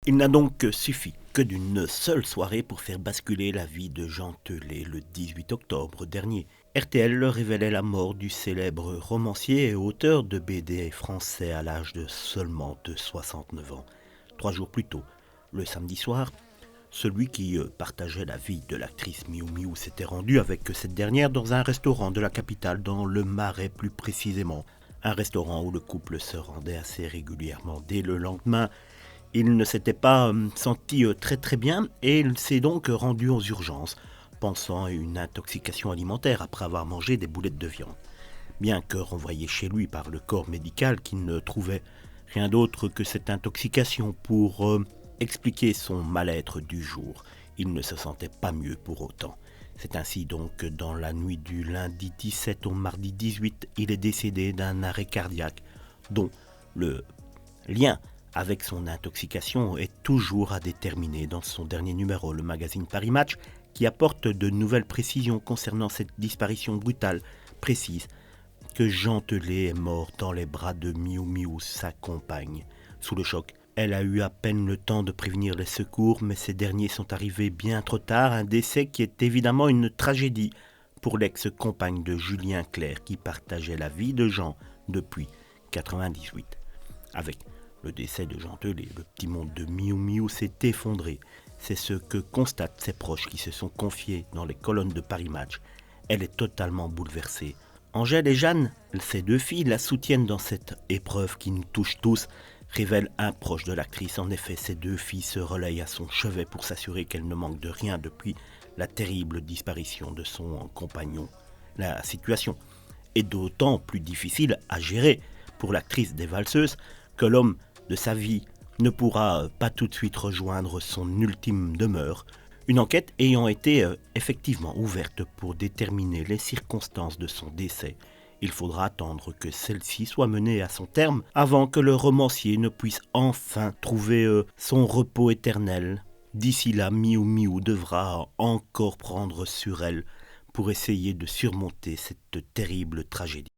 Il n'a donc suffi que d'une seule soirée pour faire basculer la vie de Jean Telet le 18 octobre dernier. RTL révélait la mort du célèbre romancier et auteur de BD français à l'âge de seulement 69 ans. 3 jours plus tôt, le samedi soir, celui qui partageait la vie de l'actrice Miou Miou s'était rendu avec cette dernière dans un restaurant de la capitale, dans le Marais plus précisément. Un restaurant où le couple se rendait assez régulièrement. Dès le lendemain, il ne s'était pas senti très bien et il s'est donc rendu aux urgences, pensant à une intoxication alimentaire après avoir mangé des boulettes de viande. Bien que renvoyé chez lui par le corps médical qui ne trouvait rien d'autre que cette intoxication pour expliquer son mal-être du jour, il ne se sentait pas mieux pour autant. C'est ainsi donc que dans la nuit du lundi 17 au mardi 18, il est décédé d'un arrêt cardiaque dont le lien avec son intoxication est toujours à déterminer. Dans son dernier numéro, le magazine Paris Match, qui apporte de nouvelles précisions concernant cette disparition brutale, précise que Jean Telet est mort dans les bras de Miou Miou, sa compagne. Sous le choc, elle a eu à peine le temps de prévenir les secours, mais ces derniers sont arrivés bien trop tard, un décès qui est évidemment une tragédie pour l'ex-compagne de Julien Clerc, qui partageait la vie de Jean depuis 1998. Avec le décès de Jean Telet, le petit monde de Miou Miou s'est effondré. C'est ce que constatent ses proches qui se sont confiés dans les colonnes de Paris Match. Elle est totalement bouleversée. Angèle et Jeanne, ses 2 filles, la soutiennent dans cette épreuve qui nous touche tous, révèle un proche de l'actrice. En effet, ces 2 filles se relayent à son chevet pour s'assurer qu'elle ne manque de rien depuis la terrible disparition de son compagnon. La situation est d'autant plus difficile à gérer pour l'actrice des Valseuses que l'homme de sa vie ne pourra pas tout de suite rejoindre son ultime demeure, une enquête ayant été effectivement ouverte pour déterminer les circonstances de son décès. Il faudra attendre que celle-ci soit menée à son terme avant que le romancier ne puisse enfin trouver son repos éternel. D'ici là, Miou Miou devra encore prendre sur elle pour essayer de surmonter cette terrible tragédie.